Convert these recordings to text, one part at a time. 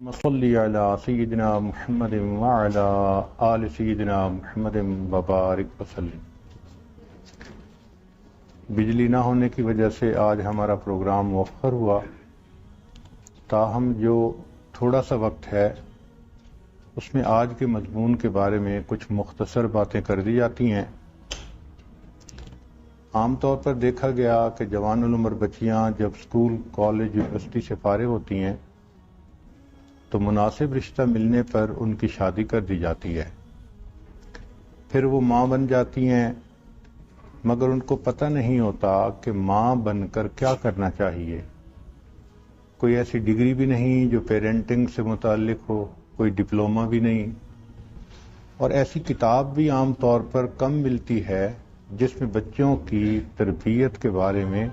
صلی علی سیدنا محمد وعلی آل سیدنا محمد وبارک وسلم۔ بجلی نہ ہونے کی وجہ سے آج ہمارا پروگرام مؤخر ہوا، تاہم جو تھوڑا سا وقت ہے اس میں آج کے مضمون کے بارے میں کچھ مختصر باتیں کر دی جاتی ہیں۔ عام طور پر دیکھا گیا کہ جوان العمر بچیاں جب اسکول، کالج، یونیورسٹی سے فارغ ہوتی ہیں تو مناسب رشتہ ملنے پر ان کی شادی کر دی جاتی ہے، پھر وہ ماں بن جاتی ہیں، مگر ان کو پتہ نہیں ہوتا کہ ماں بن کر کیا کرنا چاہیے۔ کوئی ایسی ڈگری بھی نہیں جو پیرنٹنگ سے متعلق ہو، کوئی ڈپلومہ بھی نہیں، اور ایسی کتاب بھی عام طور پر کم ملتی ہے جس میں بچوں کی تربیت کے بارے میں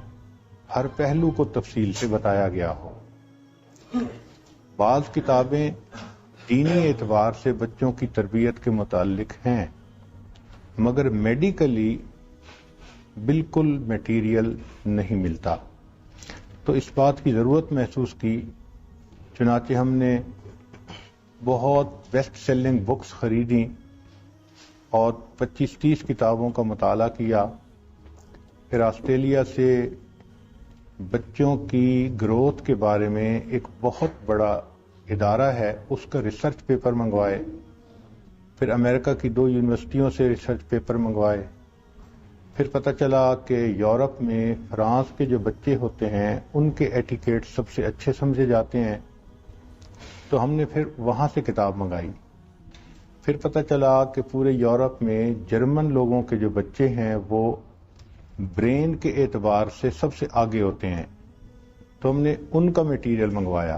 ہر پہلو کو تفصیل سے بتایا گیا ہو۔ بعض کتابیں دینی اعتبار سے بچوں کی تربیت کے متعلق ہیں، مگر میڈیکلی بالکل میٹیریل نہیں ملتا، تو اس بات کی ضرورت محسوس کی، چنانچہ ہم نے بہت بیسٹ سیلنگ بکس خریدیں اور 25-30 کتابوں کا مطالعہ کیا۔ پھر آسٹریلیا سے بچوں کی گروتھ کے بارے میں ایک بہت بڑا ادارہ ہے، اس کا ریسرچ پیپر منگوائے، پھر امریکہ کی 2 یونیورسٹیوں سے ریسرچ پیپر منگوائے، پھر پتہ چلا کہ یورپ میں فرانس کے جو بچے ہوتے ہیں ان کے ایٹیکیٹ سب سے اچھے سمجھے جاتے ہیں، تو ہم نے پھر وہاں سے کتاب منگائی۔ پھر پتہ چلا کہ پورے یورپ میں جرمن لوگوں کے جو بچے ہیں وہ برین کے اعتبار سے سب سے آگے ہوتے ہیں، تو ہم نے ان کا میٹیریل منگوایا۔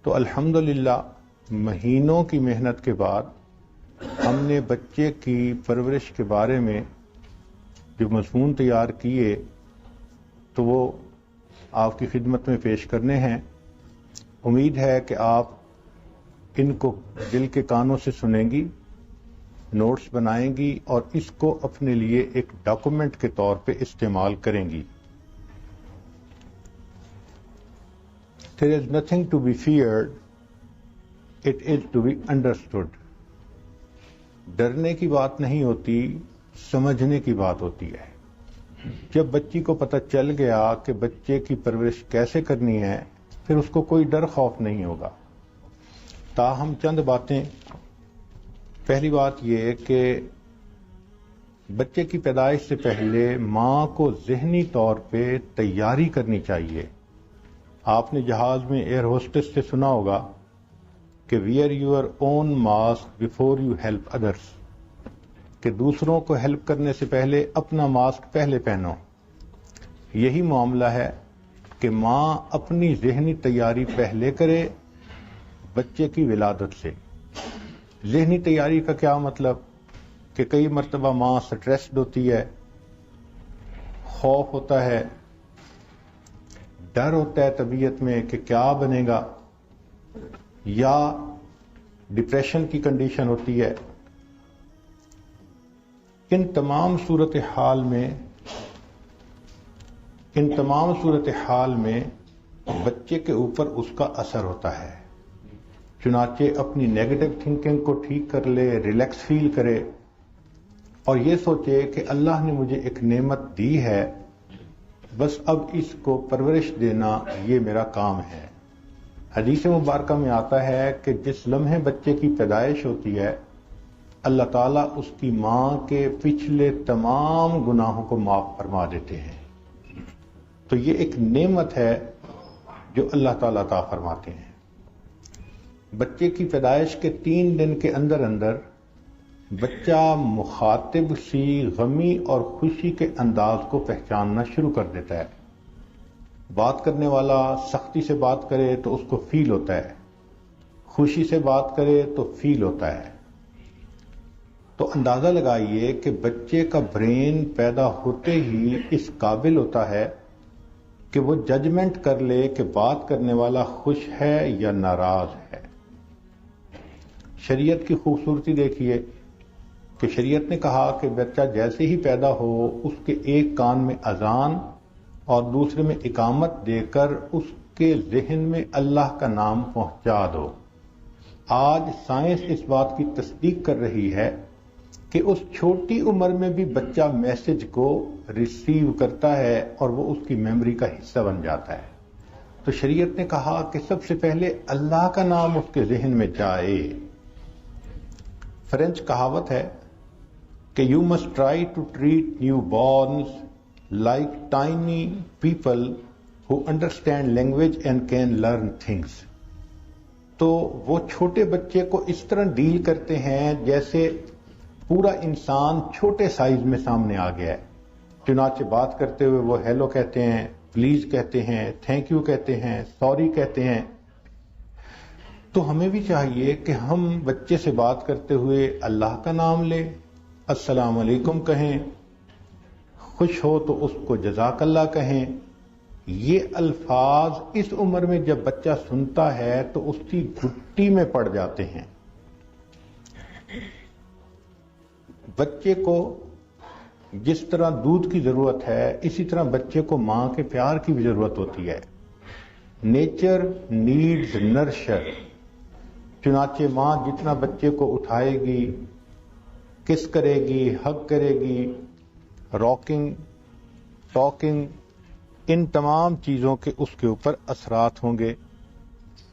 تو الحمدللہ مہینوں کی محنت کے بعد ہم نے بچے کی پرورش کے بارے میں جو مضمون تیار کیے تو وہ آپ کی خدمت میں پیش کرنے ہیں۔ امید ہے کہ آپ ان کو دل کے کانوں سے سنیں گی، نوٹس بنائیں گی اور اس کو اپنے لیے ایک ڈاکومنٹ کے طور پہ استعمال کریں گی۔ There is nothing to be feared, it is to be understood۔ ڈرنے کی بات نہیں ہوتی، سمجھنے کی بات ہوتی ہے۔ جب بچی کو پتہ چل گیا کہ بچے کی پرورش کیسے کرنی ہے، پھر اس کو کوئی ڈر خوف نہیں ہوگا۔ تاہم چند باتیں۔ پہلی بات یہ کہ بچے کی پیدائش سے پہلے ماں کو ذہنی طور پہ تیاری کرنی چاہیے۔ آپ نے جہاز میں ایئر ہوسٹس سے سنا ہوگا کہ wear your own mask before you help others, کہ دوسروں کو ہیلپ کرنے سے پہلے اپنا ماسک پہلے پہنو۔ یہی معاملہ ہے کہ ماں اپنی ذہنی تیاری پہلے کرے بچے کی ولادت سے۔ ذہنی تیاری کا کیا مطلب کہ کئی مرتبہ ماں سٹریسڈ ہوتی ہے، خوف ہوتا ہے، ڈر ہوتا ہے طبیعت میں کہ کیا بنے گا، یا ڈپریشن کی کنڈیشن ہوتی ہے۔ ان تمام صورتحال میں بچے کے اوپر اس کا اثر ہوتا ہے، چنانچہ اپنی نیگیٹو تھنکنگ کو ٹھیک کر لے، ریلیکس فیل کرے اور یہ سوچے کہ اللہ نے مجھے ایک نعمت دی ہے، بس اب اس کو پرورش دینا یہ میرا کام ہے۔ حدیث مبارکہ میں آتا ہے کہ جس لمحے بچے کی پیدائش ہوتی ہے اللہ تعالیٰ اس کی ماں کے پچھلے تمام گناہوں کو معاف فرما دیتے ہیں۔ تو یہ ایک نعمت ہے جو اللہ تعالیٰ عطا فرماتے ہیں۔ بچے کی پیدائش کے 3 دن کے اندر بچہ مخاطب سی غمی اور خوشی کے انداز کو پہچاننا شروع کر دیتا ہے۔ بات کرنے والا سختی سے بات کرے تو اس کو فیل ہوتا ہے، خوشی سے بات کرے تو فیل ہوتا ہے۔ تو اندازہ لگائیے کہ بچے کا برین پیدا ہوتے ہی اس قابل ہوتا ہے کہ وہ ججمنٹ کر لے کہ بات کرنے والا خوش ہے یا ناراض ہے۔ شریعت کی خوبصورتی دیکھیے کہ شریعت نے کہا کہ بچہ جیسے ہی پیدا ہو اس کے ایک کان میں اذان اور دوسرے میں اقامت دے کر اس کے ذہن میں اللہ کا نام پہنچا دو۔ آج سائنس اس بات کی تصدیق کر رہی ہے کہ اس چھوٹی عمر میں بھی بچہ میسج کو ریسیو کرتا ہے اور وہ اس کی میموری کا حصہ بن جاتا ہے۔ تو شریعت نے کہا کہ سب سے پہلے اللہ کا نام اس کے ذہن میں جائے۔ فرینچ کہاوت ہے کہ you must try to treat newborns like tiny people who understand language and can learn things. تو وہ چھوٹے بچے کو اس طرح ڈیل کرتے ہیں جیسے پورا انسان چھوٹے سائز میں سامنے آ گیا ہے۔ چنانچہ بات کرتے ہوئے وہ ہیلو کہتے ہیں، پلیز کہتے ہیں، تھینک یو کہتے ہیں، سوری کہتے ہیں۔ تو ہمیں بھی چاہیے کہ ہم بچے سے بات کرتے ہوئے اللہ کا نام لیں، السلام علیکم کہیں، خوش ہو تو اس کو جزاک اللہ کہیں۔ یہ الفاظ اس عمر میں جب بچہ سنتا ہے تو اس کی گھٹی میں پڑ جاتے ہیں۔ بچے کو جس طرح دودھ کی ضرورت ہے اسی طرح بچے کو ماں کے پیار کی بھی ضرورت ہوتی ہے۔ Nature needs nurture. چنانچہ ماں جتنا بچے کو اٹھائے گی، کس کرے گی، ہگ کرے گی، راکنگ، ٹاکنگ، ان تمام چیزوں کے اس کے اوپر اثرات ہوں گے۔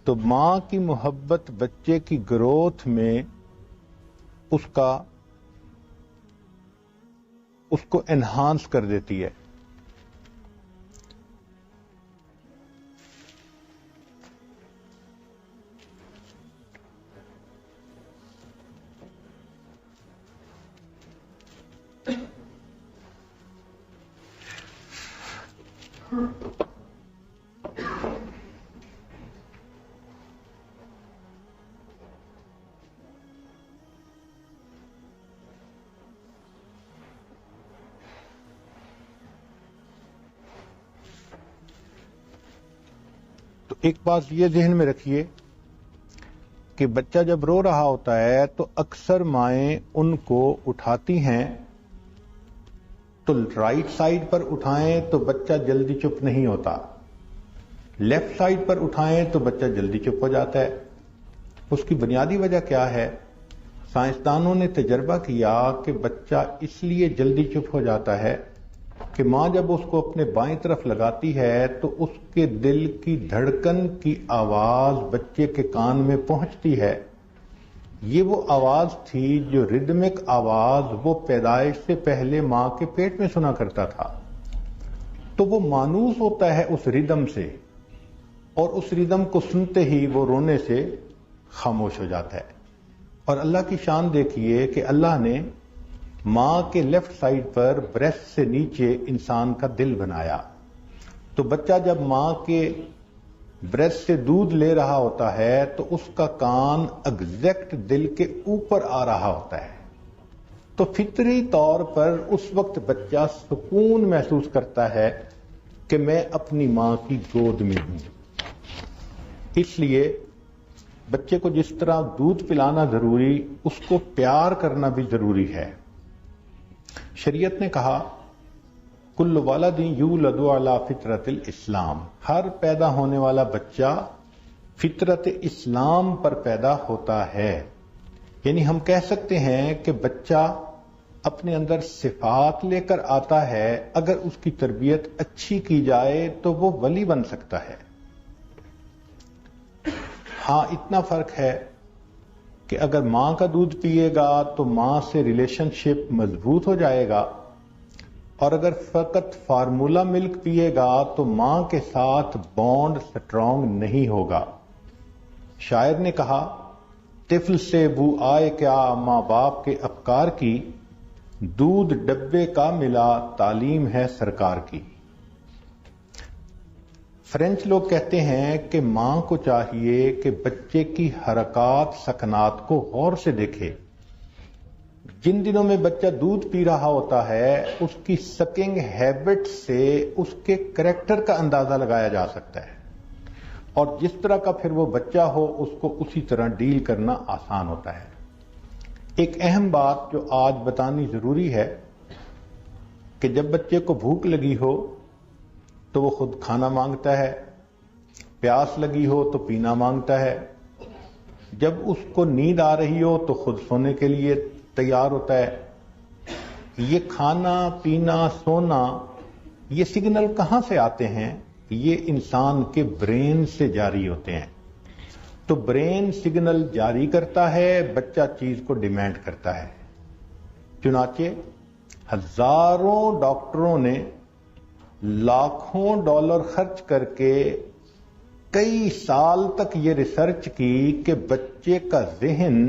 تو ماں کی محبت بچے کی گروتھ میں اس کو انہانس کر دیتی ہے۔ تو ایک بات یہ ذہن میں رکھیے کہ بچہ جب رو رہا ہوتا ہے تو اکثر مائیں ان کو اٹھاتی ہیں تو رائٹ سائڈ پر اٹھائیں تو بچہ جلدی چپ نہیں ہوتا، لیفٹ سائڈ پر اٹھائیں تو بچہ جلدی چپ ہو جاتا ہے۔ اس کی بنیادی وجہ کیا ہے؟ سائنسدانوں نے تجربہ کیا کہ بچہ اس لیے جلدی چپ ہو جاتا ہے کہ ماں جب اس کو اپنے بائیں طرف لگاتی ہے تو اس کے دل کی دھڑکن کی آواز بچے کے کان میں پہنچتی ہے۔ یہ وہ آواز تھی جو ردمک آواز وہ پیدائش سے پہلے ماں کے پیٹ میں سنا کرتا تھا۔ تو وہ مانوس ہوتا ہے اس ردم سے، اور اس ردم کو سنتے ہی وہ رونے سے خاموش ہو جاتا ہے۔ اور اللہ کی شان دیکھیے کہ اللہ نے ماں کے لیفٹ سائڈ پر بریسٹ سے نیچے انسان کا دل بنایا۔ تو بچہ جب ماں کے بریسٹ سے دودھ لے رہا ہوتا ہے تو اس کا کان ایگزیکٹ دل کے اوپر آ رہا ہوتا ہے۔ تو فطری طور پر اس وقت بچہ سکون محسوس کرتا ہے کہ میں اپنی ماں کی گود میں ہوں۔ اس لیے بچے کو جس طرح دودھ پلانا ضروری، اس کو پیار کرنا بھی ضروری ہے۔ شریعت نے کہا کل والد یولد علی فطرت الاسلام، ہر پیدا ہونے والا بچہ فطرت اسلام پر پیدا ہوتا ہے۔ یعنی ہم کہہ سکتے ہیں کہ بچہ اپنے اندر صفات لے کر آتا ہے، اگر اس کی تربیت اچھی کی جائے تو وہ ولی بن سکتا ہے۔ ہاں اتنا فرق ہے کہ اگر ماں کا دودھ پیے گا تو ماں سے ریلیشن شپ مضبوط ہو جائے گا، اور اگر فقط فارمولا ملک پیے گا تو ماں کے ساتھ بانڈ سٹرونگ نہیں ہوگا۔ شاعر نے کہا طفل سے بو آئے کیا ماں باپ کے افکار کی، دودھ ڈبے کا ملا تعلیم ہے سرکار کی۔ فرینچ لوگ کہتے ہیں کہ ماں کو چاہیے کہ بچے کی حرکات سکنات کو غور سے دیکھے۔ جن دنوں میں بچہ دودھ پی رہا ہوتا ہے اس کی سکنگ ہیبٹ سے اس کے کریکٹر کا اندازہ لگایا جا سکتا ہے، اور جس طرح کا پھر وہ بچہ ہو اس کو اسی طرح ڈیل کرنا آسان ہوتا ہے۔ ایک اہم بات جو آج بتانی ضروری ہے کہ جب بچے کو بھوک لگی ہو تو وہ خود کھانا مانگتا ہے، پیاس لگی ہو تو پینا مانگتا ہے، جب اس کو نیند آ رہی ہو تو خود سونے کے لیے تیار ہوتا ہے۔ یہ کھانا پینا سونا، یہ سگنل کہاں سے آتے ہیں؟ یہ انسان کے برین سے جاری ہوتے ہیں۔ تو برین سگنل جاری کرتا ہے، بچہ چیز کو ڈیمانڈ کرتا ہے۔ چنانچہ ہزاروں ڈاکٹروں نے لاکھوں ڈالر خرچ کر کے کئی سال تک یہ ریسرچ کی کہ بچے کا ذہن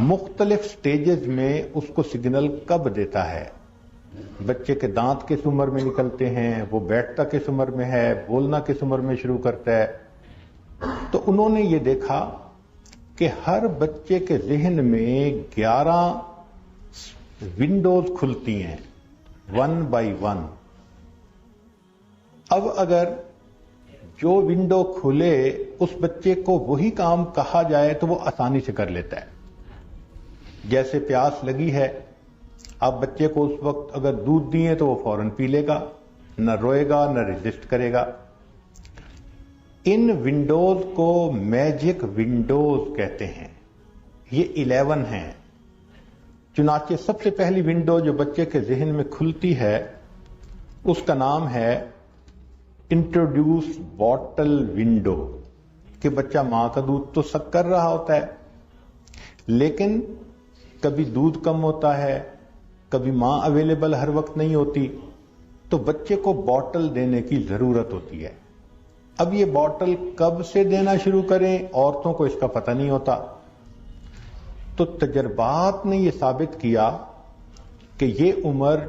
مختلف سٹیجز میں اس کو سگنل کب دیتا ہے۔ بچے کے دانت کس عمر میں نکلتے ہیں، وہ بیٹھتا کس عمر میں ہے، بولنا کس عمر میں شروع کرتا ہے۔ تو انہوں نے یہ دیکھا کہ ہر بچے کے ذہن میں 11 ونڈوز کھلتی ہیں، 1 بائی 1۔ اب اگر جو ونڈو کھلے اس بچے کو وہی کام کہا جائے تو وہ آسانی سے کر لیتا ہے۔ جیسے پیاس لگی ہے، آپ بچے کو اس وقت اگر دودھ دیے تو وہ فوراً پی لے گا، نہ روئے گا نہ ریزسٹ کرے گا۔ ان ونڈوز کو میجک ونڈوز کہتے ہیں، یہ 11 ہیں۔ چنانچہ سب سے پہلی ونڈو جو بچے کے ذہن میں کھلتی ہے اس کا نام ہے انٹروڈیوس باٹل ونڈو، کہ بچہ ماں کا دودھ تو سک کر رہا ہوتا ہے، لیکن کبھی دودھ کم ہوتا ہے، کبھی ماں اویلیبل ہر وقت نہیں ہوتی، تو بچے کو باٹل دینے کی ضرورت ہوتی ہے۔ اب یہ باٹل کب سے دینا شروع کریں، عورتوں کو اس کا پتہ نہیں ہوتا۔ تو تجربات نے یہ ثابت کیا کہ یہ عمر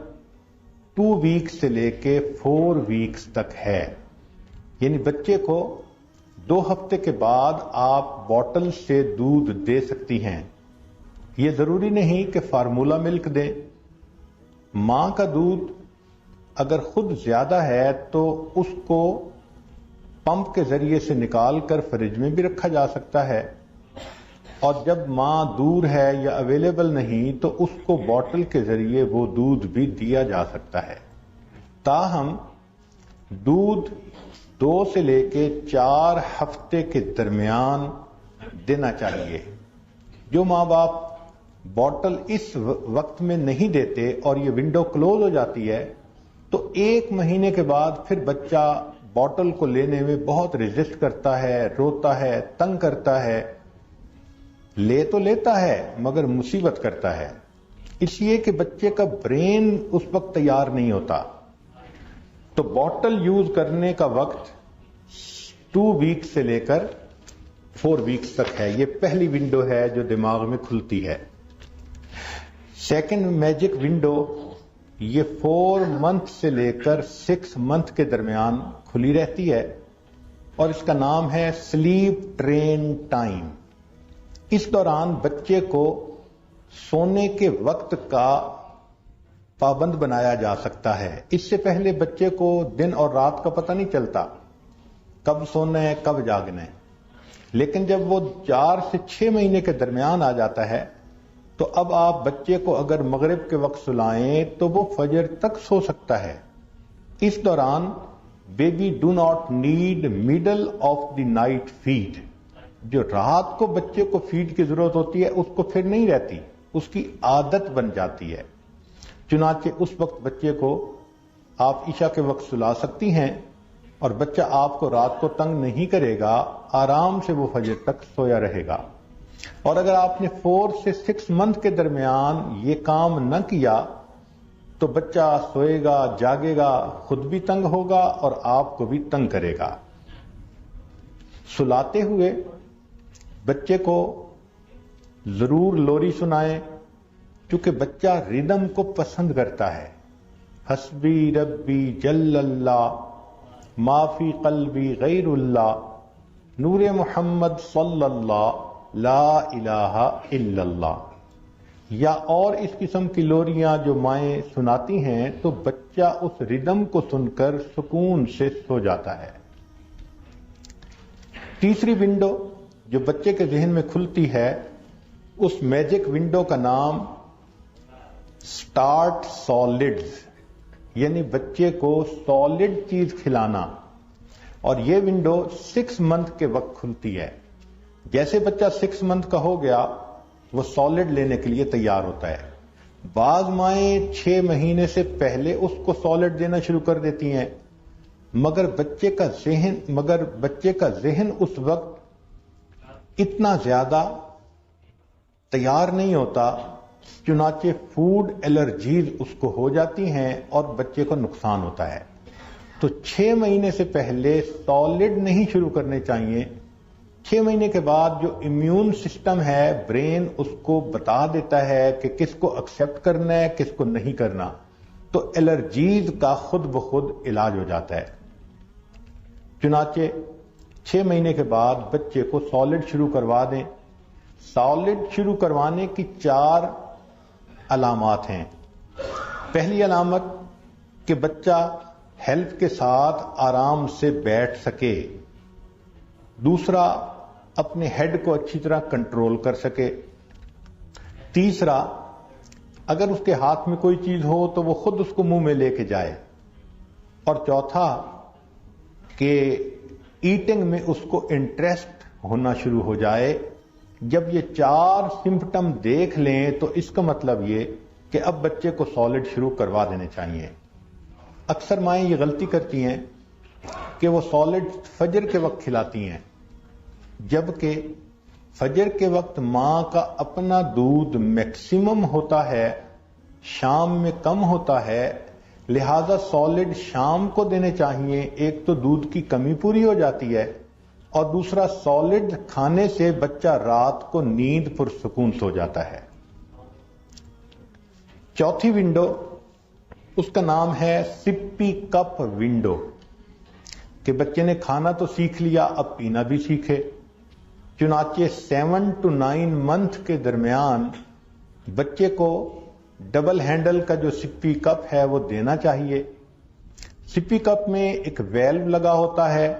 2 ویکس سے لے کے 4 ویکس تک ہے، یعنی بچے کو 2 ہفتے کے بعد آپ باٹل سے دودھ دے سکتی ہیں۔ یہ ضروری نہیں کہ فارمولا ملک دیں۔ ماں کا دودھ اگر خود زیادہ ہے تو اس کو پمپ کے ذریعے سے نکال کر فریج میں بھی رکھا جا سکتا ہے، اور جب ماں دور ہے یا اویلیبل نہیں تو اس کو باٹل کے ذریعے وہ دودھ بھی دیا جا سکتا ہے۔ تاہم دودھ 2 سے لے کے 4 ہفتے کے درمیان دینا چاہیے۔ جو ماں باپ باٹل اس وقت میں نہیں دیتے اور یہ ونڈو کلوز ہو جاتی ہے تو 1 مہینے کے بعد پھر بچہ باٹل کو لینے میں بہت ریزسٹ کرتا ہے، روتا ہے، تنگ کرتا ہے، لے تو لیتا ہے مگر مصیبت کرتا ہے، اس لیے کہ بچے کا برین اس وقت تیار نہیں ہوتا۔ تو باٹل یوز کرنے کا وقت 2 ویکس سے لے کر 4 ویکس تک ہے۔ یہ پہلی ونڈو ہے جو دماغ میں کھلتی ہے۔ سیکنڈ میجک ونڈو یہ 4 منتھ سے لے کر 6 منتھ کے درمیان کھلی رہتی ہے، اور اس کا نام ہے سلیپ ٹرین ٹائم۔ اس دوران بچے کو سونے کے وقت کا پابند بنایا جا سکتا ہے۔ اس سے پہلے بچے کو دن اور رات کا پتہ نہیں چلتا، کب سونا ہے کب جاگنا ہے، لیکن جب وہ 4 سے 6 مہینے کے درمیان آ جاتا ہے تو اب آپ بچے کو اگر مغرب کے وقت سلائیں تو وہ فجر تک سو سکتا ہے۔ اس دوران baby do not need middle of the night feed. جو رات کو بچے کو فیڈ کی ضرورت ہوتی ہے اس کو پھر نہیں رہتی، اس کی عادت بن جاتی ہے۔ چنانچہ اس وقت بچے کو آپ عشاء کے وقت سلا سکتی ہیں اور بچہ آپ کو رات کو تنگ نہیں کرے گا، آرام سے وہ فجر تک سویا رہے گا۔ اور اگر آپ نے 4 سے 6 منتھ کے درمیان یہ کام نہ کیا تو بچہ سوئے گا، جاگے گا، خود بھی تنگ ہوگا اور آپ کو بھی تنگ کرے گا۔ سلاتے ہوئے بچے کو ضرور لوری سنائیں، کیونکہ بچہ ردم کو پسند کرتا ہے۔ حسبی ربی جل اللہ ما فی قلبی غیر اللہ نور محمد صلی اللہ لا الہ الا اللہ، یا اور اس قسم کی لوریاں جو مائیں سناتی ہیں تو بچہ اس ردم کو سن کر سکون سے سو جاتا ہے۔ تیسری ونڈو جو بچے کے ذہن میں کھلتی ہے اس میجک ونڈو کا نام سٹارٹ سالڈز، یعنی بچے کو سالڈ چیز کھلانا۔ اور یہ ونڈو 6 منتھ کے وقت کھلتی ہے. جیسے بچہ 6 منتھ کا ہو گیا وہ سالڈ لینے کے لیے تیار ہوتا ہے. بعض مائیں 6 مہینے سے پہلے اس کو سالڈ دینا شروع کر دیتی ہیں، مگر بچے کا ذہن اس وقت اتنا زیادہ تیار نہیں ہوتا، چنانچہ فوڈ الرجیز اس کو ہو جاتی ہیں اور بچے کو نقصان ہوتا ہے. تو 6 مہینے سے پہلے سالڈ نہیں شروع کرنے چاہیے. 6 مہینے کے بعد جو امیون سسٹم ہے، برین اس کو بتا دیتا ہے کہ کس کو ایکسپٹ کرنا ہے کس کو نہیں کرنا، تو الرجیز کا خود بخود علاج ہو جاتا ہے. چنانچہ 6 مہینے کے بعد بچے کو سالڈ شروع کروا دیں. سالڈ شروع کروانے کی 4 علامات ہیں. پہلی علامت کہ بچہ ہیلپ کے ساتھ آرام سے بیٹھ سکے. دوسرا، اپنے ہیڈ کو اچھی طرح کنٹرول کر سکے. تیسرا، اگر اس کے ہاتھ میں کوئی چیز ہو تو وہ خود اس کو منہ میں لے کے جائے. اور چوتھا کہ ایٹنگ میں اس کو انٹرسٹ ہونا شروع ہو جائے. جب یہ 4 سمپٹم دیکھ لیں تو اس کا مطلب یہ کہ اب بچے کو سالڈ شروع کروا دینے چاہیے. اکثر مائیں یہ غلطی کرتی ہیں کہ وہ سالڈ فجر کے وقت کھلاتی ہیں، جبکہ فجر کے وقت ماں کا اپنا دودھ میکسیمم ہوتا ہے، شام میں کم ہوتا ہے، لہذا سالڈ شام کو دینے چاہیے. ایک تو دودھ کی کمی پوری ہو جاتی ہے اور دوسرا سالڈ کھانے سے بچہ رات کو نیند پرسکون سو جاتا ہے. چوتھی ونڈو، اس کا نام ہے سپی کپ ونڈو، کہ بچے نے کھانا تو سیکھ لیا اب پینا بھی سیکھے. چنانچہ 7 to 9 منتھ کے درمیان بچے کو ڈبل ہینڈل کا جو سپی کپ ہے وہ دینا چاہیے. سپی کپ میں ایک ویلو لگا ہوتا ہے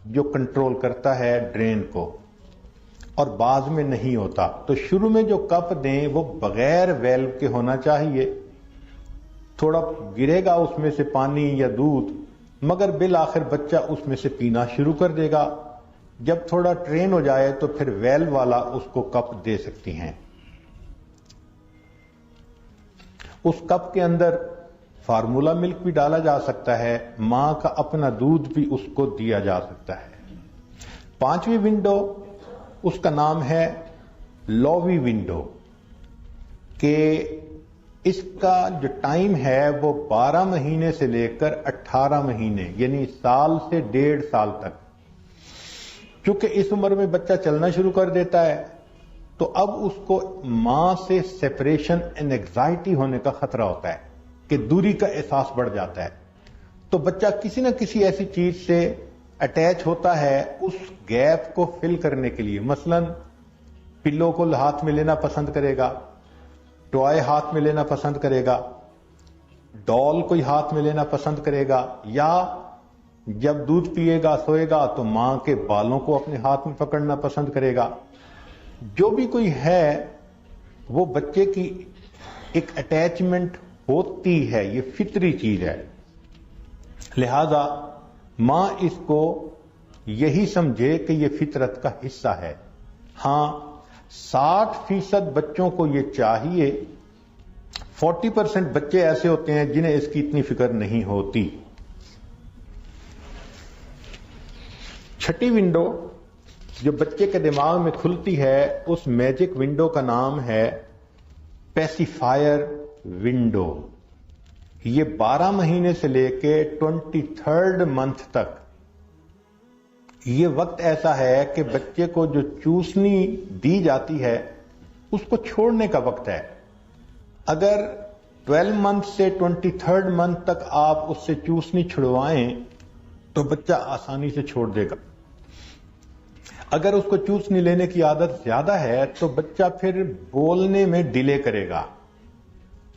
جو کنٹرول کرتا ہے ڈرین کو، اور بعض میں نہیں ہوتا. تو شروع میں جو کپ دیں وہ بغیر ویلو کے ہونا چاہیے. تھوڑا گرے گا اس میں سے پانی یا دودھ، مگر بالآخر بچہ اس میں سے پینا شروع کر دے گا. جب تھوڑا ٹرین ہو جائے تو پھر ویلو والا اس کو کپ دے سکتی ہیں. اس کپ کے اندر فارمولا ملک بھی ڈالا جا سکتا ہے، ماں کا اپنا دودھ بھی اس کو دیا جا سکتا ہے. 5ویں ونڈو، اس کا نام ہے لووی ونڈو، کہ اس کا جو ٹائم ہے وہ 12 مہینے سے لے کر 18 مہینے یعنی سال سے 1.5 سال تک. چونکہ اس عمر میں بچہ چلنا شروع کر دیتا ہے تو اب اس کو ماں سے سیپریشن اینڈ اینگزائٹی ہونے کا خطرہ ہوتا ہے کہ دوری کا احساس بڑھ جاتا ہے. تو بچہ کسی نہ کسی ایسی چیز سے اٹیچ ہوتا ہے اس گیپ کو فل کرنے کے لیے. مثلا پلو کو ہاتھ میں لینا پسند کرے گا، ٹوائے ہاتھ میں لینا پسند کرے گا، ڈال کوئی ہاتھ میں لینا پسند کرے گا، یا جب دودھ پیے گا سوئے گا تو ماں کے بالوں کو اپنے ہاتھ میں پکڑنا پسند کرے گا. جو بھی کوئی ہے وہ بچے کی ایک اٹیچمنٹ ہوتی ہے، یہ فطری چیز ہے. لہذا ماں اس کو یہی سمجھے کہ یہ فطرت کا حصہ ہے. ہاں 60% بچوں کو یہ چاہیے، 40% بچے ایسے ہوتے ہیں جنہیں اس کی اتنی فکر نہیں ہوتی. 6ٹھی ونڈو جو بچے کے دماغ میں کھلتی ہے اس میجک ونڈو کا نام ہے پیسیفائر ونڈو. یہ 12 مہینے سے لے کے 23rd منتھ تک یہ وقت ایسا ہے کہ بچے کو جو چوسنی دی جاتی ہے اس کو چھوڑنے کا وقت ہے. اگر 12 منتھ سے 23rd منتھ تک آپ اس سے چوسنی چھڑوائیں تو بچہ آسانی سے چھوڑ دے گا. اگر اس کو چوسنی لینے کی عادت زیادہ ہے تو بچہ پھر بولنے میں ڈیلے کرے گا.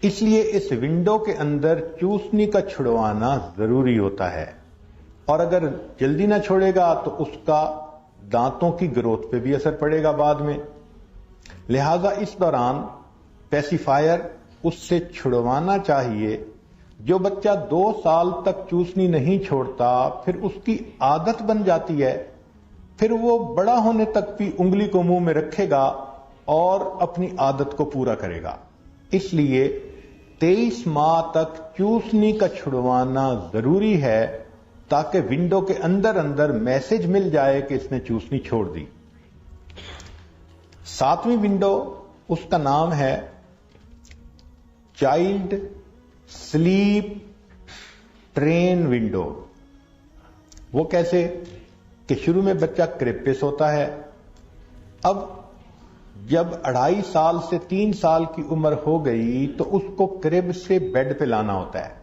اس لیے اس ونڈو کے اندر چوسنی کا چھڑوانا ضروری ہوتا ہے، اور اگر جلدی نہ چھوڑے گا تو اس کا دانتوں کی گروتھ پہ بھی اثر پڑے گا بعد میں. لہذا اس دوران پیسیفائر اس سے چھڑوانا چاہیے جو بچہ 2 سال تک چوسنی نہیں چھوڑتا پھر اس کی عادت بن جاتی ہے، پھر وہ بڑا ہونے تک بھی انگلی کو منہ میں رکھے گا اور اپنی عادت کو پورا کرے گا۔ اس لیے 23 ماہ تک چوسنی کا چھڑوانا ضروری ہے تاکہ ونڈو کے اندر اندر میسج مل جائے کہ اس نے چوسنی چھوڑ دی۔ 7ویں ونڈو، اس کا نام ہے چائلڈ سلیپ ٹرین ونڈو۔ وہ کیسے کہ شروع میں بچہ کرب پہ سوتا ہے، اب جب 2.5 سال سے 3 سال کی عمر ہو گئی تو اس کو کرب سے بیڈ پہ لانا ہوتا ہے۔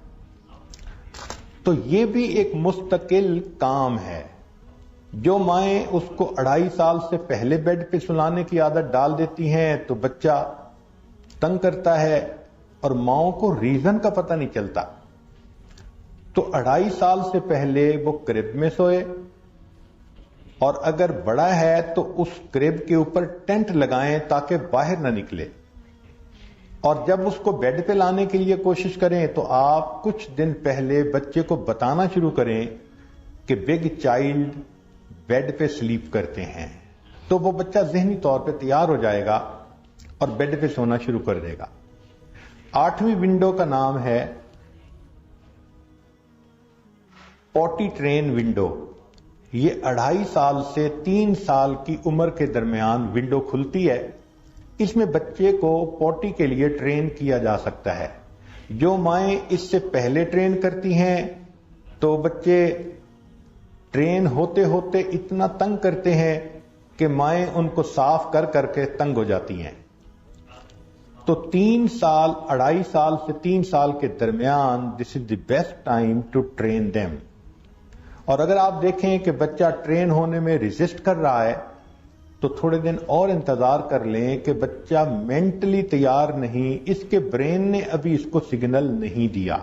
تو یہ بھی ایک مستقل کام ہے۔ جو مائیں اس کو 2.5 سال سے پہلے بیڈ پہ سلانے کی عادت ڈال دیتی ہیں تو بچہ تنگ کرتا ہے اور ماؤں کو ریزن کا پتہ نہیں چلتا، تو 2.5 سال سے پہلے وہ کرب میں سوئے، اور اگر بڑا ہے تو اس کرب کے اوپر ٹینٹ لگائیں تاکہ باہر نہ نکلے، اور جب اس کو بیڈ پہ لانے کے لیے کوشش کریں تو آپ کچھ دن پہلے بچے کو بتانا شروع کریں کہ بگ چائلڈ بیڈ پہ سلیپ کرتے ہیں، تو وہ بچہ ذہنی طور پہ تیار ہو جائے گا اور بیڈ پہ سونا شروع کر دے گا۔ 8ویں ونڈو کا نام ہے پوٹی ٹرین ونڈو۔ یہ 2.5 سال سے 3 سال کی عمر کے درمیان ونڈو کھلتی ہے۔ اس میں بچے کو پوٹی کے لیے ٹرین کیا جا سکتا ہے۔ جو مائیں اس سے پہلے ٹرین کرتی ہیں تو بچے ٹرین ہوتے ہوتے اتنا تنگ کرتے ہیں کہ مائیں ان کو صاف کر کر کے تنگ ہو جاتی ہیں۔ تو 3 سال 2.5 سال سے 3 سال کے درمیان this is the best time to train them. اور اگر آپ دیکھیں کہ بچہ ٹرین ہونے میں ریزسٹ کر رہا ہے تو تھوڑے دن اور انتظار کر لیں کہ بچہ مینٹلی تیار نہیں، اس کے برین نے ابھی اس کو سگنل نہیں دیا۔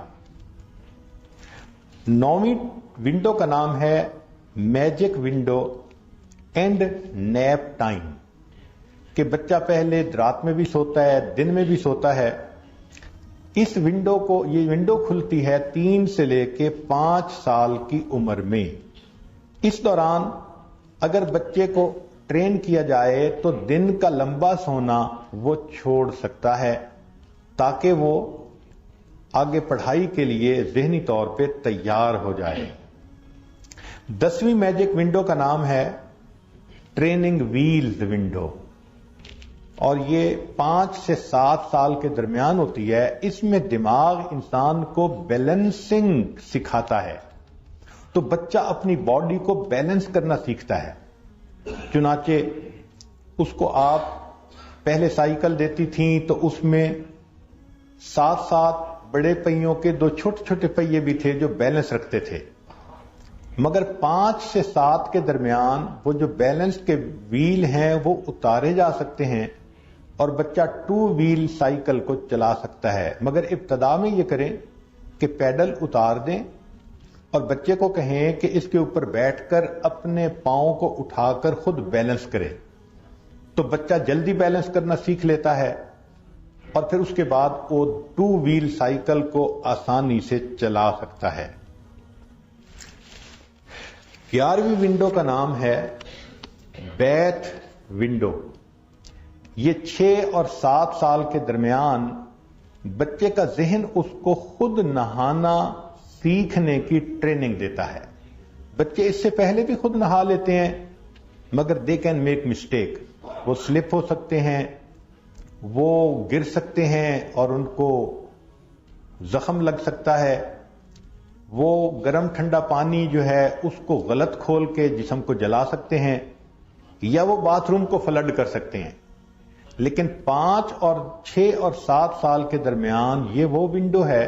9ویں ونڈو کا نام ہے magic window and nap time, کہ بچہ پہلے رات میں بھی سوتا ہے، دن میں بھی سوتا ہے۔ اس ونڈو کو، یہ ونڈو کھلتی ہے 3 سے لے کے 5 سال کی عمر میں۔ اس دوران اگر بچے کو ٹرین کیا جائے تو دن کا لمبا سونا وہ چھوڑ سکتا ہے تاکہ وہ آگے پڑھائی کے لیے ذہنی طور پہ تیار ہو جائے۔ 10ویں میجک ونڈو کا نام ہے ٹریننگ ویلز ونڈو، اور یہ 5 سے 7 سال کے درمیان ہوتی ہے۔ اس میں دماغ انسان کو بیلنسنگ سکھاتا ہے، تو بچہ اپنی باڈی کو بیلنس کرنا سیکھتا ہے۔ چنانچہ اس کو آپ پہلے سائیکل دیتی تھیں تو اس میں 7 بڑے پہیوں کے 2 چھوٹے چھوٹے پہیے بھی تھے جو بیلنس رکھتے تھے، مگر 5 سے 7 کے درمیان وہ جو بیلنس کے ویل ہیں وہ اتارے جا سکتے ہیں اور بچہ 2 ویل سائیکل کو چلا سکتا ہے۔ مگر ابتدا میں یہ کریں کہ پیڈل اتار دیں اور بچے کو کہیں کہ اس کے اوپر بیٹھ کر اپنے پاؤں کو اٹھا کر خود بیلنس کرے، تو بچہ جلدی بیلنس کرنا سیکھ لیتا ہے اور پھر اس کے بعد وہ 2 ویل سائیکل کو آسانی سے چلا سکتا ہے۔ 11ویں ونڈو کا نام ہے بیتھ ونڈو۔ یہ 6 اور 7 سال کے درمیان بچے کا ذہن اس کو خود نہانا سیکھنے کی ٹریننگ دیتا ہے۔ بچے اس سے پہلے بھی خود نہا لیتے ہیں مگر دے کین میک مسٹیک، وہ سلپ ہو سکتے ہیں، وہ گر سکتے ہیں اور ان کو زخم لگ سکتا ہے، وہ گرم ٹھنڈا پانی جو ہے اس کو غلط کھول کے جسم کو جلا سکتے ہیں، یا وہ باتھ روم کو فلڈ کر سکتے ہیں۔ لیکن 5 اور 6 اور 7 سال کے درمیان یہ وہ ونڈو ہے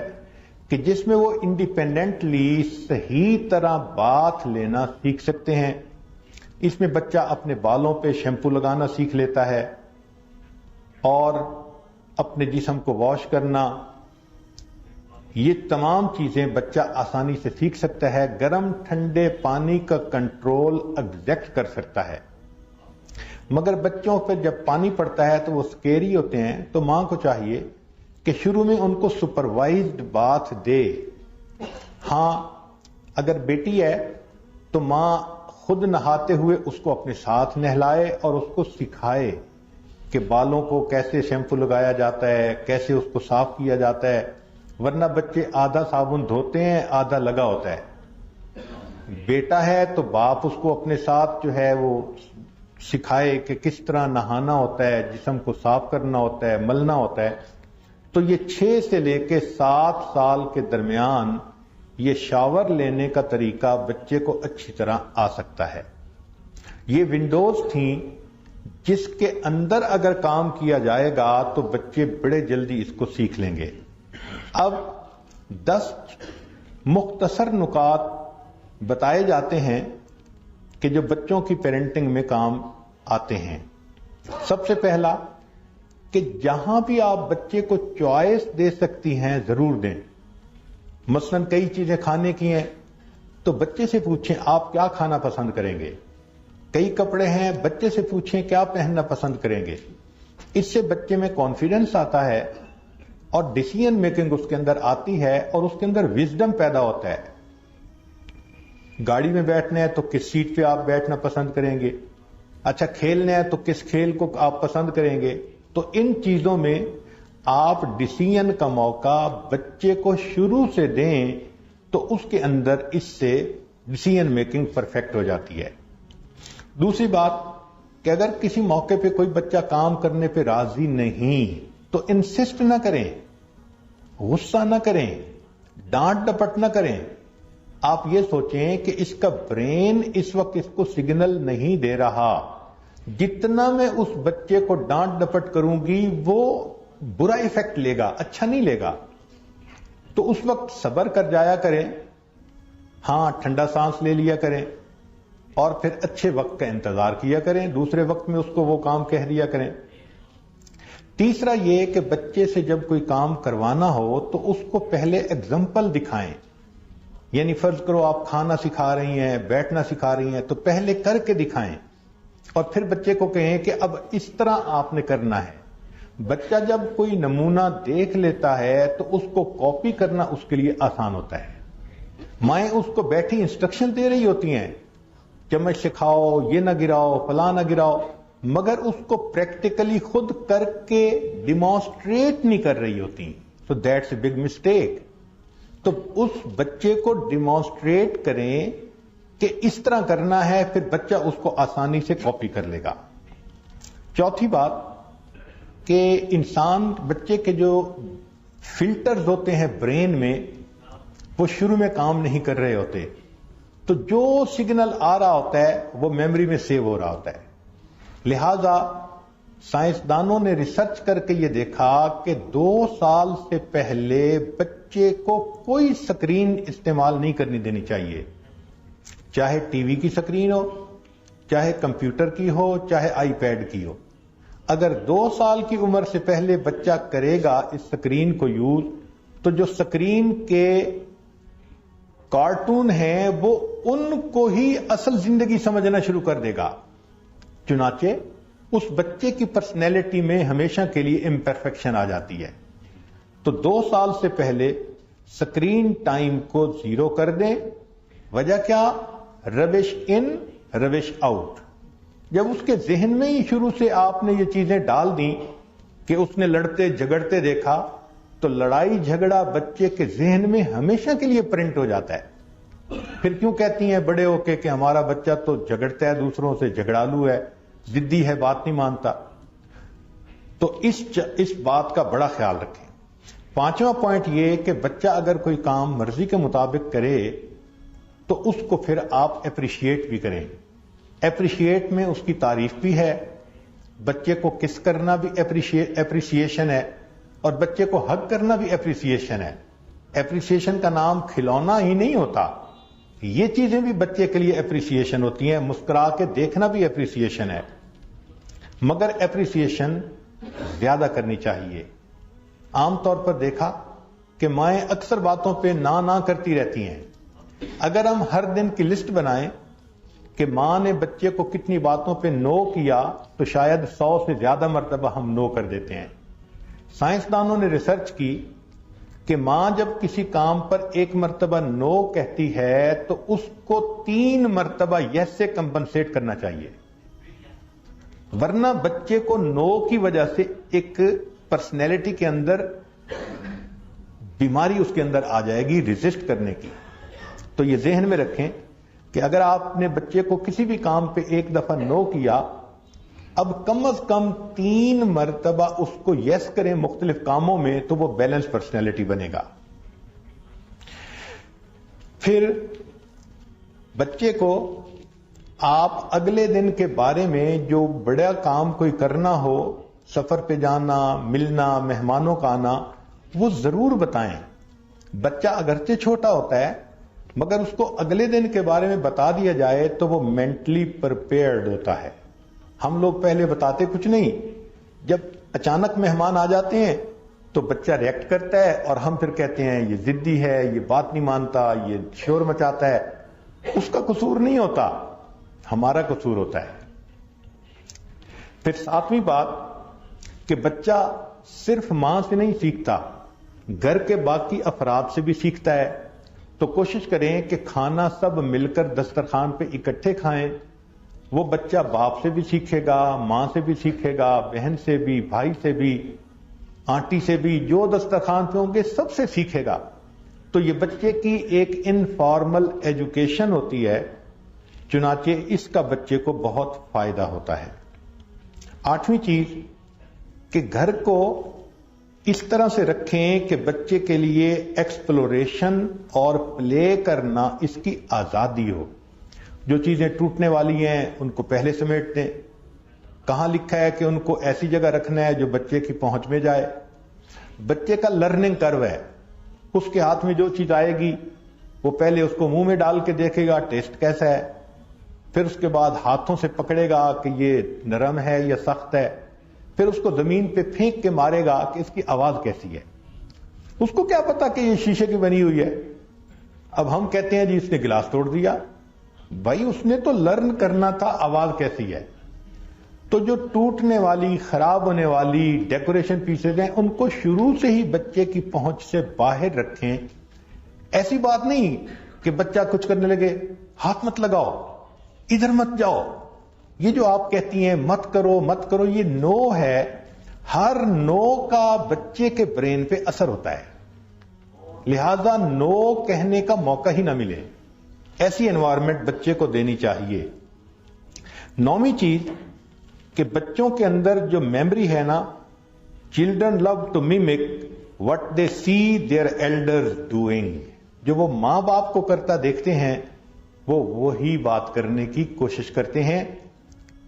کہ جس میں وہ انڈیپینڈنٹلی صحیح طرح باتھ لینا سیکھ سکتے ہیں۔ اس میں بچہ اپنے بالوں پہ شیمپو لگانا سیکھ لیتا ہے اور اپنے جسم کو واش کرنا، یہ تمام چیزیں بچہ آسانی سے سیکھ سکتا ہے۔ گرم ٹھنڈے پانی کا کنٹرول ایگزیکٹ کر سکتا ہے۔ مگر بچوں پہ جب پانی پڑتا ہے تو وہ سکیری ہوتے ہیں، تو ماں کو چاہیے کہ شروع میں ان کو سپروائزڈ باتھ دے. ہاں اگر بیٹی ہے تو ماں خود نہاتے ہوئے اس کو اپنے ساتھ نہلائے اور اس کو سکھائے کہ بالوں کو کیسے شیمپو لگایا جاتا ہے, کیسے اس کو صاف کیا جاتا ہے. ورنہ بچے آدھا صابن دھوتے ہیں, آدھا لگا ہوتا ہے. بیٹا ہے تو باپ اس کو اپنے ساتھ جو ہے وہ سکھائے کہ کس طرح نہانا ہوتا ہے, جسم کو صاف کرنا ہوتا ہے, ملنا ہوتا ہے. تو یہ 6 سے لے کے 7 سال کے درمیان یہ شاور لینے کا طریقہ بچے کو اچھی طرح آ سکتا ہے. یہ ونڈوز تھیں جس کے اندر اگر کام کیا جائے گا تو بچے بڑے جلدی اس کو سیکھ لیں گے. اب 10 مختصر نکات بتائے جاتے ہیں کہ جو بچوں کی پیرنٹنگ میں کام آتے ہیں. سب سے پہلا کہ جہاں بھی آپ بچے کو چوائس دے سکتی ہیں ضرور دیں. مثلا کئی چیزیں کھانے کی ہیں تو بچے سے پوچھیں آپ کیا کھانا پسند کریں گے. کئی کپڑے ہیں, بچے سے پوچھیں کیا پہننا پسند کریں گے. اس سے بچے میں کانفیڈنس آتا ہے اور ڈیسیژن میکنگ اس کے اندر آتی ہے اور اس کے اندر وزڈم پیدا ہوتا ہے. گاڑی میں بیٹھنا ہے تو کس سیٹ پہ آپ بیٹھنا پسند کریں گے. اچھا کھیلنا ہے تو کس کھیل کو آپ پسند کریں گے. تو ان چیزوں میں آپ ڈیسیژن کا موقع بچے کو شروع سے دیں تو اس کے اندر اس سے ڈیسیژن میکنگ پرفیکٹ ہو جاتی ہے. دوسری بات کہ اگر کسی موقع پہ کوئی بچہ کام کرنے پہ راضی نہیں تو انسسٹ نہ کریں, غصہ نہ کریں, ڈانٹ ڈپٹ نہ کریں. آپ یہ سوچیں کہ اس کا برین اس وقت اس کو سگنل نہیں دے رہا. جتنا میں اس بچے کو ڈانٹ ڈپٹ کروں گی وہ برا ایفیکٹ لے گا, اچھا نہیں لے گا. تو اس وقت صبر کر جایا کریں, ہاں ٹھنڈا سانس لے لیا کریں اور پھر اچھے وقت کا انتظار کیا کریں. دوسرے وقت میں اس کو وہ کام کہہ دیا کریں. تیسرا یہ کہ بچے سے جب کوئی کام کروانا ہو تو اس کو پہلے ایگزامپل دکھائیں. یعنی فرض کرو آپ کھانا سکھا رہی ہیں, بیٹھنا سکھا رہی ہیں, تو پہلے کر کے دکھائیں اور پھر بچے کو کہیں کہ اب اس طرح آپ نے کرنا ہے. بچہ جب کوئی نمونہ دیکھ لیتا ہے تو اس کو کاپی کرنا اس کے لیے آسان ہوتا ہے. مائیں اس کو بیٹھی انسٹرکشن دے رہی ہوتی ہیں, چمچ سکھاؤ, یہ نہ گراؤ, فلاں نہ گراؤ, مگر اس کو پریکٹیکلی خود کر کے ڈیمانسٹریٹ نہیں کر رہی ہوتی. So that's a big mistake. تو اس بچے کو ڈیمانسٹریٹ کریں کہ اس طرح کرنا ہے, پھر بچہ اس کو آسانی سے کاپی کر لے گا. چوتھی بات کہ انسان بچے کے جو فلٹرز ہوتے ہیں برین میں وہ شروع میں کام نہیں کر رہے ہوتے, تو جو سگنل آ رہا ہوتا ہے وہ میموری میں سیو ہو رہا ہوتا ہے. لہذا سائنسدانوں نے ریسرچ کر کے یہ دیکھا کہ 2 سال سے پہلے بچے کو کوئی سکرین استعمال نہیں کرنی دینی چاہیے, چاہے ٹی وی کی سکرین ہو, چاہے کمپیوٹر کی ہو, چاہے آئی پیڈ کی ہو. اگر 2 سال کی عمر سے پہلے بچہ کرے گا اس سکرین کو یوز تو جو سکرین کے کارٹون ہیں وہ ان کو ہی اصل زندگی سمجھنا شروع کر دے گا. چنانچہ اس بچے کی پرسنالٹی میں ہمیشہ کے لیے امپرفیکشن آ جاتی ہے. تو 2 سال سے پہلے سکرین ٹائم کو 0 کر دیں. وجہ کیا؟ ربش ان ربش آؤٹ. جب اس کے ذہن میں ہی شروع سے آپ نے یہ چیزیں ڈال دیں کہ اس نے لڑتے جھگڑتے دیکھا تو لڑائی جھگڑا بچے کے ذہن میں ہمیشہ کے لیے پرنٹ ہو جاتا ہے. پھر کیوں کہتی ہیں بڑے ہو کے کہ ہمارا بچہ تو جھگڑتا ہے دوسروں سے, جھگڑالو ہے, ضدی ہے, بات نہیں مانتا. تو اس بات کا بڑا خیال رکھیں. 5واں پوائنٹ یہ کہ بچہ اگر کوئی کام مرضی کے مطابق کرے تو اس کو پھر آپ اپریشیٹ بھی کریں. اپریشیٹ میں اس کی تعریف بھی ہے, بچے کو کس کرنا بھی اپریشیشن ہے, اور بچے کو حق کرنا بھی اپریسیشن ہے. اپریسیشن کا نام کھلونا ہی نہیں ہوتا, یہ چیزیں بھی بچے کے لیے اپریسیشن ہوتی ہیں. مسکرا کے دیکھنا بھی اپریسیشن ہے, مگر اپریسیشن زیادہ کرنی چاہیے. عام طور پر دیکھا کہ مائیں اکثر باتوں پہ نہ کرتی رہتی ہیں. اگر ہم ہر دن کی لسٹ بنائیں کہ ماں نے بچے کو کتنی باتوں پہ نو کیا تو شاید 100 سے زیادہ مرتبہ ہم نو کر دیتے ہیں. سائنسدانوں نے ریسرچ کی کہ ماں جب کسی کام پر ایک مرتبہ نو کہتی ہے تو اس کو 3 مرتبہ یس سے کمپنسیٹ کرنا چاہیے، ورنہ بچے کو نو کی وجہ سے ایک پرسنالٹی کے اندر بیماری اس کے اندر آ جائے گی ریزسٹ کرنے کی۔ تو یہ ذہن میں رکھیں کہ اگر آپ نے بچے کو کسی بھی کام پہ ایک دفعہ نو کیا، اب کم از کم 3 مرتبہ اس کو یس کریں مختلف کاموں میں، تو وہ بیلنس پرسنالٹی بنے گا۔ پھر بچے کو آپ اگلے دن کے بارے میں جو بڑا کام کوئی کرنا ہو، سفر پہ جانا، ملنا، مہمانوں کا آنا، وہ ضرور بتائیں۔ بچہ اگرچہ چھوٹا ہوتا ہے مگر اس کو اگلے دن کے بارے میں بتا دیا جائے تو وہ مینٹلی پرپیئرڈ ہوتا ہے۔ ہم لوگ پہلے بتاتے کچھ نہیں، جب اچانک مہمان آ جاتے ہیں تو بچہ ریئیکٹ کرتا ہے اور ہم پھر کہتے ہیں یہ ضدی ہے، یہ بات نہیں مانتا، یہ شور مچاتا ہے۔ اس کا قصور نہیں ہوتا، ہمارا قصور ہوتا ہے۔ پھر 7ویں بات کہ بچہ صرف ماں سے نہیں سیکھتا، گھر کے باقی افراد سے بھی سیکھتا ہے۔ تو کوشش کریں کہ کھانا سب مل کر دسترخوان پہ اکٹھے کھائیں۔ وہ بچہ باپ سے بھی سیکھے گا، ماں سے بھی سیکھے گا، بہن سے بھی، بھائی سے بھی، آنٹی سے بھی، جو دسترخوان پہ ہوں گے سب سے سیکھے گا۔ تو یہ بچے کی ایک انفارمل ایجوکیشن ہوتی ہے، چنانچہ اس کا بچے کو بہت فائدہ ہوتا ہے۔ 8ویں چیز کہ گھر کو اس طرح سے رکھیں کہ بچے کے لیے ایکسپلوریشن اور پلے کرنا اس کی آزادی ہو۔ جو چیزیں ٹوٹنے والی ہیں ان کو پہلے سمیٹ دیں۔ کہاں لکھا ہے کہ ان کو ایسی جگہ رکھنا ہے جو بچے کی پہنچ میں جائے۔ بچے کا لرننگ کرو ہے، اس کے ہاتھ میں جو چیز آئے گی وہ پہلے اس کو منہ میں ڈال کے دیکھے گا ٹیسٹ کیسا ہے، پھر اس کے بعد ہاتھوں سے پکڑے گا کہ یہ نرم ہے یا سخت ہے، پھر اس کو زمین پہ پھینک کے مارے گا کہ اس کی آواز کیسی ہے۔ اس کو کیا پتا کہ یہ شیشے کی بنی ہوئی ہے۔ اب ہم کہتے ہیں جی اس نے گلاس توڑ دیا، بھائی اس نے تو لرن کرنا تھا آواز کیسی ہے۔ تو جو ٹوٹنے والی، خراب ہونے والی ڈیکوریشن پیسز ہیں ان کو شروع سے ہی بچے کی پہنچ سے باہر رکھیں۔ ایسی بات نہیں کہ بچہ کچھ کرنے لگے ہاتھ مت لگاؤ، ادھر مت جاؤ، یہ جو آپ کہتی ہیں مت کرو مت کرو، یہ نو ہے۔ ہر نو کا بچے کے برین پہ اثر ہوتا ہے، لہذا نو کہنے کا موقع ہی نہ ملے۔ ایسی انوائرمنٹ بچے کو دینی چاہیے۔ 9ویں چیز کہ بچوں کے اندر جو میموری ہے نا، children love to mimic what they see their elders doing, جو وہ ماں باپ کو کرتا دیکھتے ہیں وہ وہی بات کرنے کی کوشش کرتے ہیں۔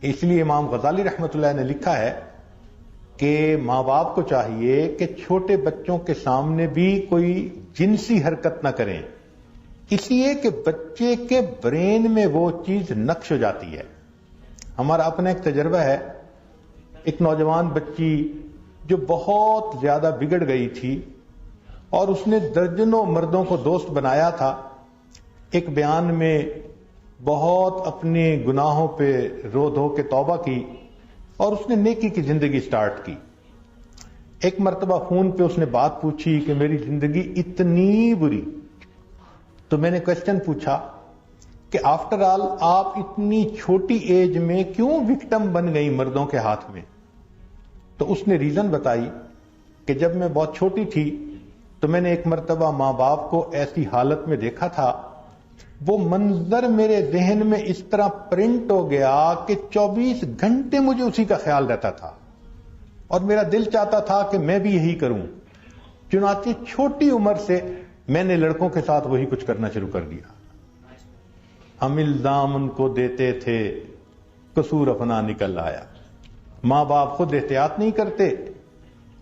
اس لیے امام غزالی رحمۃ اللہ نے لکھا ہے کہ ماں باپ کو چاہیے کہ چھوٹے بچوں کے سامنے بھی کوئی جنسی حرکت نہ کریں، اس لیے کہ بچے کے برین میں وہ چیز نقش ہو جاتی ہے۔ ہمارا اپنا ایک تجربہ ہے، ایک نوجوان بچی جو بہت زیادہ بگڑ گئی تھی اور اس نے درجنوں مردوں کو دوست بنایا تھا، ایک بیان میں بہت اپنے گناہوں پہ رو دھو کے توبہ کی اور اس نے نیکی کی زندگی سٹارٹ کی۔ ایک مرتبہ فون پہ اس نے بات پوچھی کہ میری زندگی اتنی بری، تو میں نے کوسچن پوچھا کہ آفٹر آل آپ اتنی چھوٹی ایج میں کیوں وکٹم بن گئی مردوں کے ہاتھ میں؟ تو اس نے ریزن بتائی کہ جب میں بہت چھوٹی تھی تو میں نے ایک مرتبہ ماں باپ کو ایسی حالت میں دیکھا تھا، وہ منظر میرے ذہن میں اس طرح پرنٹ ہو گیا کہ 24 گھنٹے مجھے اسی کا خیال رہتا تھا اور میرا دل چاہتا تھا کہ میں بھی یہی کروں۔ چنانچہ چھوٹی عمر سے میں نے لڑکوں کے ساتھ وہی کچھ کرنا شروع کر دیا۔ ہم الزام ان کو دیتے تھے، قصور اپنا نکل آیا۔ ماں باپ خود احتیاط نہیں کرتے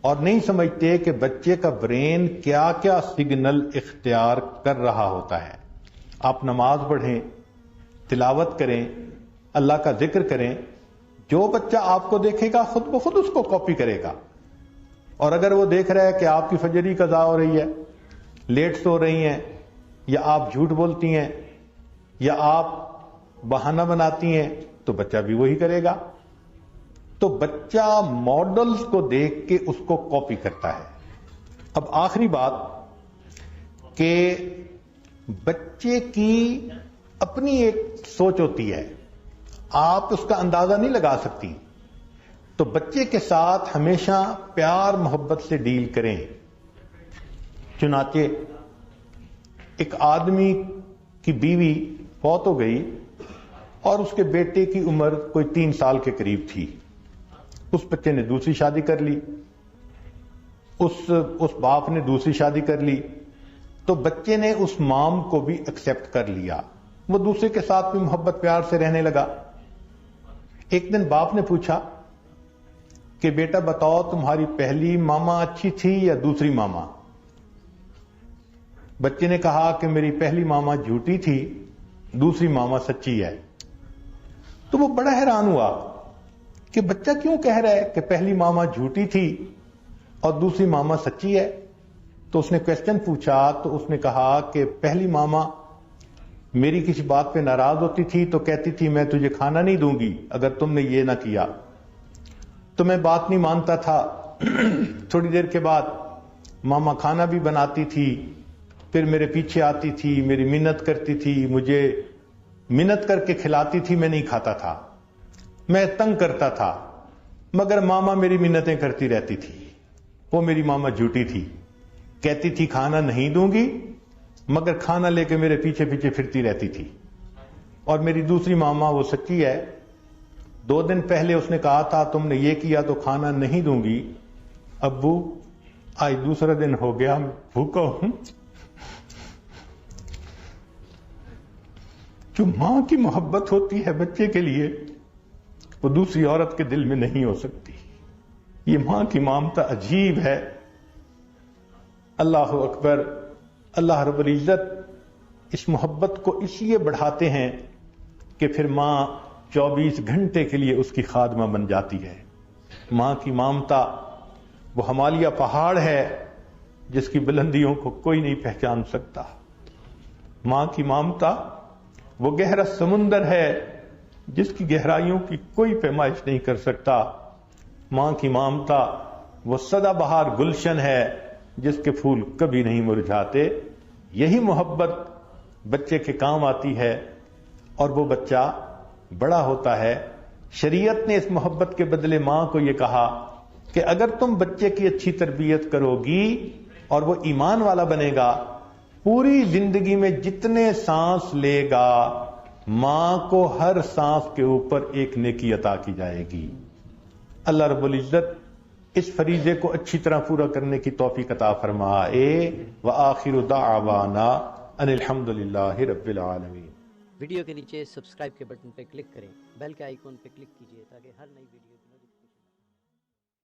اور نہیں سمجھتے کہ بچے کا برین کیا کیا سگنل اختیار کر رہا ہوتا ہے۔ آپ نماز پڑھیں، تلاوت کریں، اللہ کا ذکر کریں، جو بچہ آپ کو دیکھے گا خود بخود اس کو کاپی کرے گا۔ اور اگر وہ دیکھ رہا ہے کہ آپ کی فجری قضا ہو رہی ہے، لیٹ سو رہی ہیں، یا آپ جھوٹ بولتی ہیں، یا آپ بہانہ بناتی ہیں، تو بچہ بھی وہی کرے گا۔ تو بچہ ماڈلز کو دیکھ کے اس کو کاپی کرتا ہے. اب آخری بات کہ بچے کی اپنی ایک سوچ ہوتی ہے، آپ اس کا اندازہ نہیں لگا سکتی. تو بچے کے ساتھ ہمیشہ پیار محبت سے ڈیل کریں. چنانچہ ایک آدمی کی بیوی فوت ہو گئی اور اس کے بیٹے کی عمر کوئی 3 سال کے قریب تھی. اس بچے نے دوسری شادی کر لی، اس باپ نے دوسری شادی کر لی. تو بچے نے اس مام کو بھی ایکسپٹ کر لیا، وہ دوسرے کے ساتھ بھی محبت پیار سے رہنے لگا. ایک دن باپ نے پوچھا کہ بیٹا بتاؤ تمہاری پہلی ماما اچھی تھی یا دوسری ماما؟ بچے نے کہا کہ میری پہلی ماما جھوٹی تھی، دوسری ماما سچی ہے. تو وہ بڑا حیران ہوا کہ بچہ کیوں کہہ رہا ہے کہ پہلی ماما جھوٹی تھی اور دوسری ماما سچی ہے. تو اس نے کوشچن پوچھا تو اس نے کہا کہ پہلی ماما میری کسی بات پہ ناراض ہوتی تھی تو کہتی تھی میں تجھے کھانا نہیں دوں گی اگر تم نے یہ نہ کیا، تو میں بات نہیں مانتا تھا. تھوڑی دیر کے بعد ماما کھانا بھی بناتی تھی، پھر میرے پیچھے آتی تھی، میری منت کرتی تھی، مجھے منت کر کے کھلاتی تھی، میں نہیں کھاتا تھا، میں تنگ کرتا تھا، مگر ماما میری منتیں کرتی رہتی تھی. وہ میری ماما جھوٹی تھی، کہتی تھی کھانا نہیں دوں گی مگر کھانا لے کے میرے پیچھے پیچھے پھرتی رہتی تھی. اور میری دوسری ماما وہ سچی ہے. 2 دن پہلے اس نے کہا تھا تم نے یہ کیا تو کھانا نہیں دوں گی. ابو آج دوسرا دن ہو گیا بھوکا ہوں. جو ماں کی محبت ہوتی ہے بچے کے لیے وہ دوسری عورت کے دل میں نہیں ہو سکتی. یہ ماں کی ممتا عجیب ہے. اللہ اکبر. اللہ رب العزت اس محبت کو اس لیے بڑھاتے ہیں کہ پھر ماں 24 گھنٹے کے لیے اس کی خادمہ بن جاتی ہے. ماں کی ممتا وہ ہمالیہ پہاڑ ہے جس کی بلندیوں کو کوئی نہیں پہچان سکتا. ماں کی ممتا وہ گہرا سمندر ہے جس کی گہرائیوں کی کوئی پیمائش نہیں کر سکتا. ماں کی ممتا وہ سدا بہار گلشن ہے جس کے پھول کبھی نہیں مرجھاتے. یہی محبت بچے کے کام آتی ہے اور وہ بچہ بڑا ہوتا ہے. شریعت نے اس محبت کے بدلے ماں کو یہ کہا کہ اگر تم بچے کی اچھی تربیت کرو گی اور وہ ایمان والا بنے گا، پوری زندگی میں جتنے سانس لے گا ماں کو ہر سانس کے اوپر ایک نیکی عطا کی جائے گی. اللہ رب العزت اس فریضے کو اچھی طرح پورا کرنے کی توفیق عطا فرمائے. وآخر دعوانا ان الحمدللہ رب العالمین. ویڈیو کے نیچے سبسکرائب کے بٹن پہ کلک کریں، بیل کے آئیکن پہ کلک کیجئے تاکہ ہر نئی ویڈیو